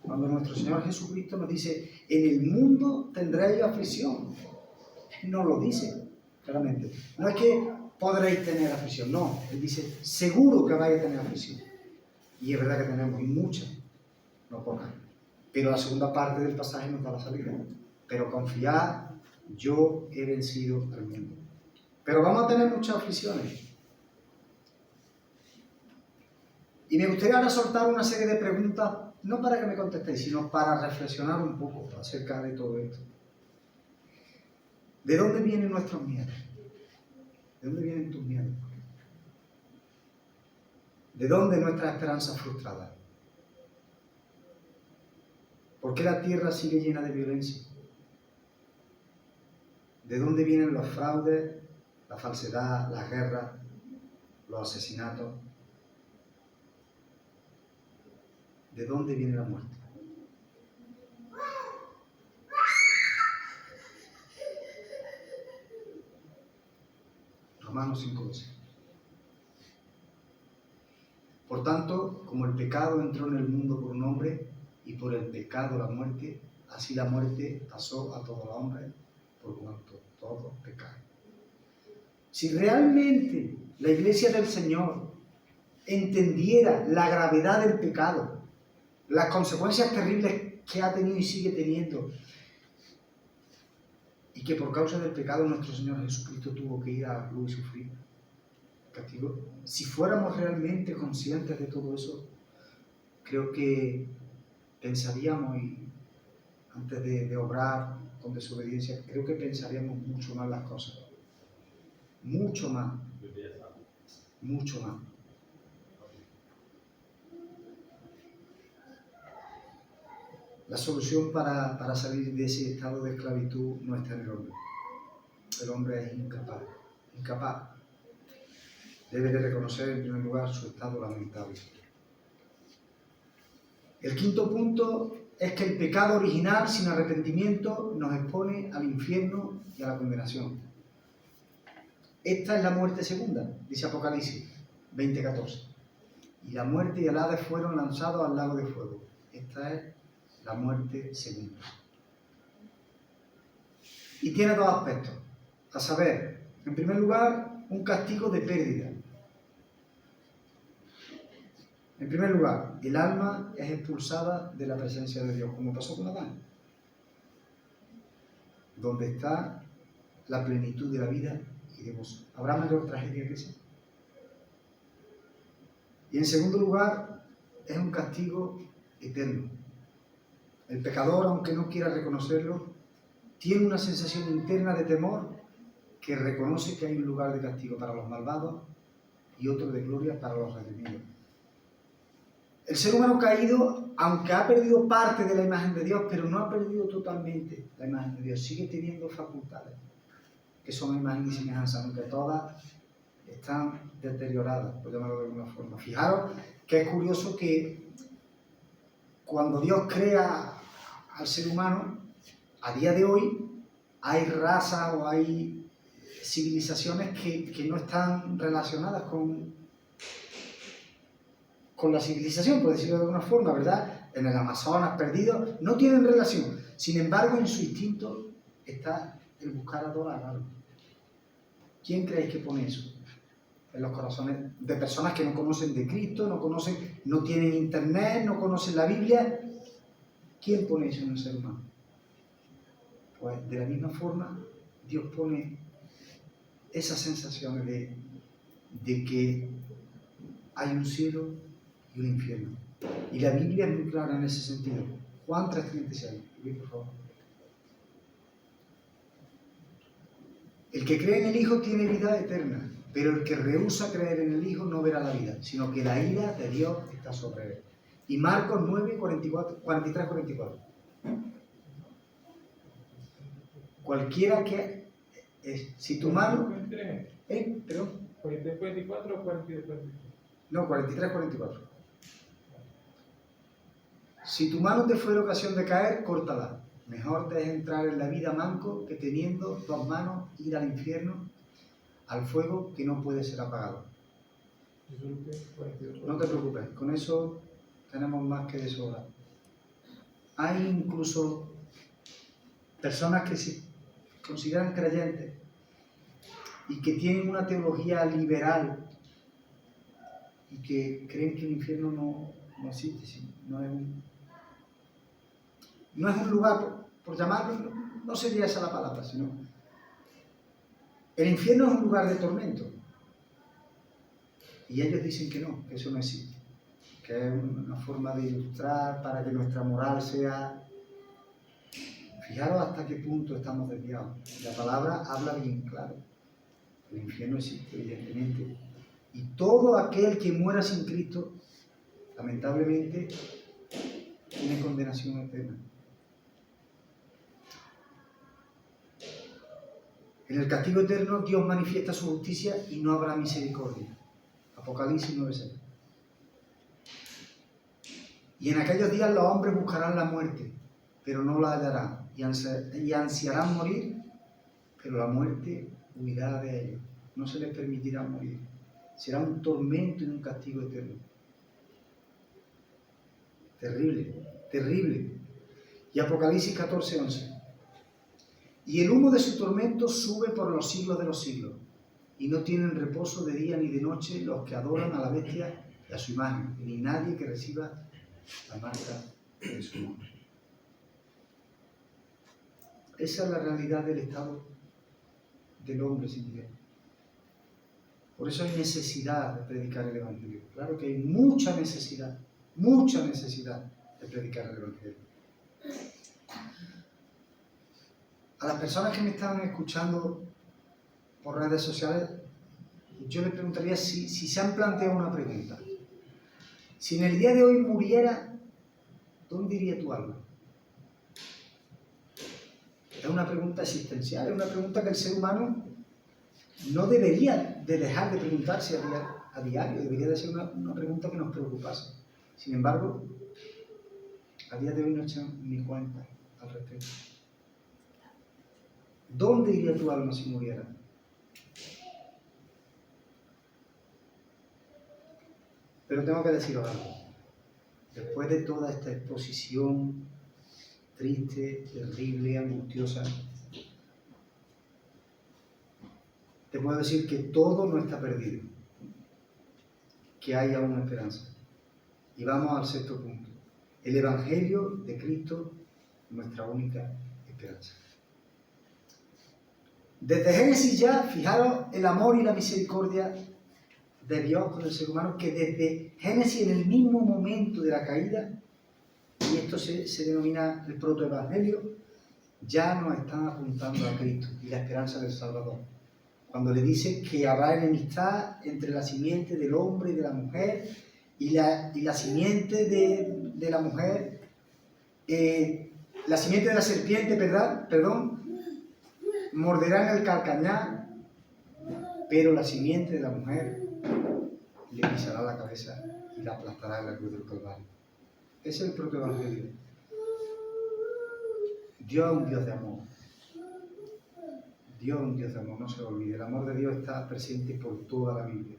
S1: cuando nuestro Señor Jesucristo nos dice: en el mundo tendréis aflicción. Él nos lo dice claramente. No es que podréis tener aflicción, no. Él dice, seguro que vais a tener aflicción. Y es verdad que tenemos, y muchas, no pocas. Pero la segunda parte del pasaje nos da la salida. Pero confiad, yo he vencido al mundo. Pero vamos a tener muchas aflicciones. Y me gustaría ahora soltar una serie de preguntas, no para que me contestéis, sino para reflexionar un poco acerca de todo esto. ¿De dónde vienen nuestros miedos? ¿De dónde vienen tus miedos? ¿De dónde nuestras esperanzas frustradas? ¿Por qué la tierra sigue llena de violencia? ¿De dónde vienen los fraudes, la falsedad, las guerras, los asesinatos? ¿De dónde viene la muerte? Romanos 5:12. Por tanto, como el pecado entró en el mundo por un hombre, y por el pecado la muerte, así la muerte pasó a todos los hombres, por cuanto todos pecaron. Si realmente la Iglesia del Señor entendiera la gravedad del pecado, las consecuencias terribles que ha tenido y sigue teniendo, y que por causa del pecado nuestro Señor Jesucristo tuvo que ir a la cruz y sufrir castigo, si fuéramos realmente conscientes de todo eso, creo que pensaríamos, y antes de obrar con desobediencia, creo que pensaríamos mucho más las cosas. Mucho más. Mucho más. La solución para salir de ese estado de esclavitud no está en el hombre. El hombre es incapaz. Incapaz. Debe de reconocer en primer lugar su estado lamentable. El quinto punto es que el pecado original sin arrepentimiento nos expone al infierno y a la condenación. Esta es la muerte segunda, dice Apocalipsis 20:14. Y la muerte y el Hades fueron lanzados al lago de fuego. Esta es la muerte segunda. Y tiene dos aspectos, a saber, en primer lugar, un castigo de pérdida. En primer lugar, el alma es expulsada de la presencia de Dios, como pasó con Adán, donde está la plenitud de la vida y de gozo. ¿Habrá mayor tragedia que esa? Y en segundo lugar, es un castigo eterno. El pecador, aunque no quiera reconocerlo, tiene una sensación interna de temor que reconoce que hay un lugar de castigo para los malvados y otro de gloria para los redimidos. El ser humano caído, aunque ha perdido parte de la imagen de Dios, pero no ha perdido totalmente la imagen de Dios, sigue teniendo facultades, que son imagen y semejanza, aunque todas están deterioradas, por llamarlo de alguna forma. Fijaros que es curioso que cuando Dios crea al ser humano, a día de hoy hay razas o hay civilizaciones que no están relacionadas con la civilización, por decirlo de alguna forma, ¿verdad? En el Amazonas, perdidos, no tienen relación. Sin embargo, en su instinto está el buscar adorar algo. ¿Quién creéis que pone eso? En los corazones de personas que no conocen de Cristo, no tienen internet, no conocen la Biblia. ¿Quién pone eso en el ser humano? Pues de la misma forma, Dios pone esas sensaciones de que hay un cielo y un infierno. Y la Biblia es muy clara en ese sentido. Juan 3:36, por favor. El que cree en el Hijo tiene vida eterna, pero el que rehúsa creer en el Hijo no verá la vida, sino que la ira de Dios está sobre él. Y Marcos 9:43-44. Cualquiera que... si tu mano... ¿Perdón?
S3: ¿43-44 o 42-44?
S1: No, 43-44. Si tu mano te fuera ocasión de caer, córtala. Mejor te es entrar en la vida manco que teniendo dos manos ir al infierno, al fuego que no puede ser apagado. No te preocupes, con eso tenemos más que de sobra. Hay incluso personas que se consideran creyentes y que tienen una teología liberal y que creen que el infierno no existe, ¿sí? No es un lugar, por llamarlo, no sería esa la palabra, sino El infierno es un lugar de tormento. Y ellos dicen que no, que eso no existe. Que es una forma de ilustrar para que nuestra moral sea... Fijaros hasta qué punto estamos desviados. La palabra habla bien claro. El infierno existe, evidentemente. Y todo aquel que muera sin Cristo, lamentablemente, tiene condenación eterna. En el castigo eterno Dios manifiesta su justicia y no habrá misericordia. Apocalipsis 9:6. Y en aquellos días los hombres buscarán la muerte, pero no la hallarán, y ansiarán morir, pero la muerte huirá de ellos. No se les permitirá morir. Será un tormento y un castigo eterno. Terrible, terrible. Y Apocalipsis 14:11. Y el humo de su tormento sube por los siglos de los siglos, y no tienen reposo de día ni de noche los que adoran a la bestia y a su imagen, ni nadie que reciba la marca de su nombre. Esa es la realidad del estado del hombre sin Dios. Por eso hay necesidad de predicar el Evangelio. Claro que hay mucha necesidad de predicar el Evangelio. A las personas que me están escuchando por redes sociales, yo les preguntaría si se han planteado una pregunta. Si en el día de hoy muriera, ¿dónde iría tu alma? Es una pregunta existencial, es una pregunta que el ser humano no debería de dejar de preguntarse a diario, debería de ser una pregunta que nos preocupase. Sin embargo, a día de hoy no echan ni cuenta al respecto. ¿Dónde iría tu alma si muriera? Pero tengo que deciros algo. Después de toda esta exposición triste, terrible, angustiosa, te puedo decir que todo no está perdido, que hay aún esperanza. Y vamos al sexto punto. El Evangelio de Cristo, nuestra única esperanza. Desde Génesis ya, fijaros el amor y la misericordia de Dios con el ser humano, que desde Génesis, en el mismo momento de la caída, y esto se denomina el protoevangelio, ya nos están apuntando a Cristo y la esperanza del Salvador. Cuando le dice que habrá enemistad entre la simiente del hombre y de la mujer, y la simiente de la mujer, la simiente de la serpiente, perdón, morderá en el calcañar, pero la simiente de la mujer le pisará la cabeza y la aplastará en la cruz del Calvario. Ese es el propio Evangelio. Dios es un Dios de amor. Dios es un Dios de amor, no se lo olvide. El amor de Dios está presente por toda la Biblia.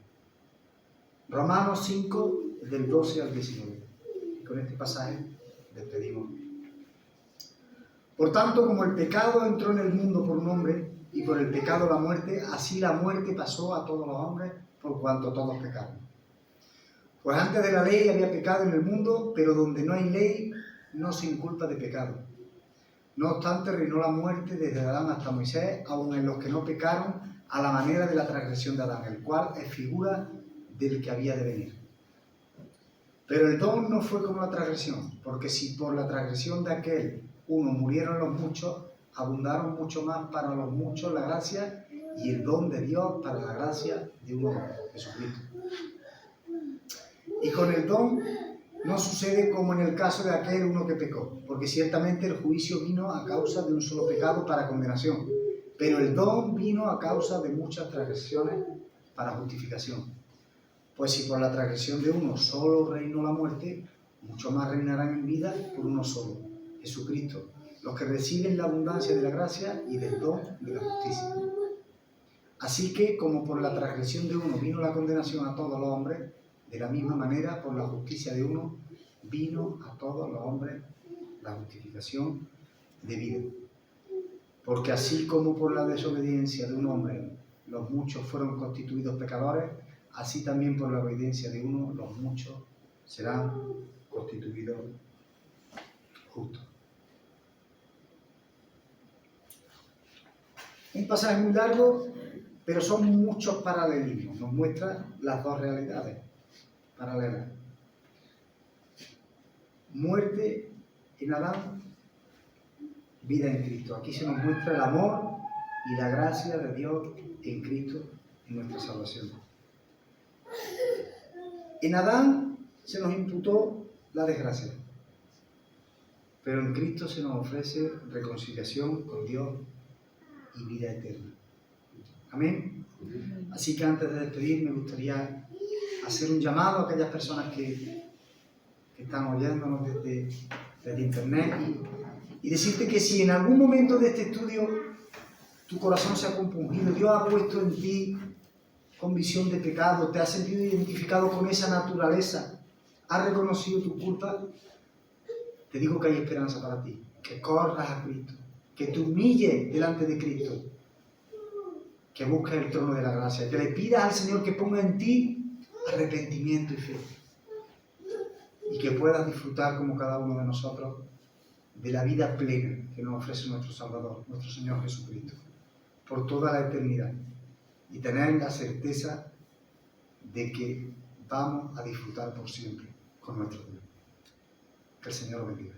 S1: Romanos 5, del 12 al 19. Y con este pasaje despedimos. Por tanto, como el pecado entró en el mundo por un hombre, y por el pecado la muerte, así la muerte pasó a todos los hombres, por cuanto todos pecaron. Pues antes de la ley había pecado en el mundo, pero donde no hay ley, no se inculpa de pecado. No obstante, reinó la muerte desde Adán hasta Moisés, aun en los que no pecaron, a la manera de la transgresión de Adán, el cual es figura del que había de venir. Pero el don no fue como la transgresión, porque si por la transgresión de aquel uno murieron los muchos, abundaron mucho más para los muchos la gracia y el don de Dios para la gracia de uno, Jesucristo. Y con el don no sucede como en el caso de aquel uno que pecó, porque ciertamente el juicio vino a causa de un solo pecado para condenación, pero el don vino a causa de muchas transgresiones para justificación. Pues si por la transgresión de uno solo reinó la muerte, mucho más reinarán en vida por uno solo, Jesucristo, los que reciben la abundancia de la gracia y del don de la justicia. Así que, como por la transgresión de uno vino la condenación a todos los hombres, de la misma manera, por la justicia de uno, vino a todos los hombres la justificación de vida. Porque así como por la desobediencia de un hombre los muchos fueron constituidos pecadores, así también por la obediencia de uno los muchos serán constituidos justos. Un pasaje muy largo, pero son muchos paralelismos, nos muestra las dos realidades paralelas. Muerte en Adán, vida en Cristo. Aquí se nos muestra el amor y la gracia de Dios en Cristo, en nuestra salvación. En Adán se nos imputó la desgracia, pero en Cristo se nos ofrece reconciliación con Dios y vida eterna. Amén. Así que antes de despedir me gustaría hacer un llamado a aquellas personas que están oyéndonos desde internet y decirte que si en algún momento de este estudio tu corazón se ha compungido, Dios ha puesto en ti convicción de pecado, te has sentido identificado con esa naturaleza, has reconocido tu culpa, te digo que hay esperanza para ti, que corras a Cristo, que te humilles delante de Cristo, que busques el trono de la gracia, que le pidas al Señor que ponga en ti arrepentimiento y fe, y que puedas disfrutar como cada uno de nosotros de la vida plena que nos ofrece nuestro Salvador, nuestro Señor Jesucristo, por toda la eternidad, y tener la certeza de que vamos a disfrutar por siempre con nuestro Dios. Que el Señor lo bendiga.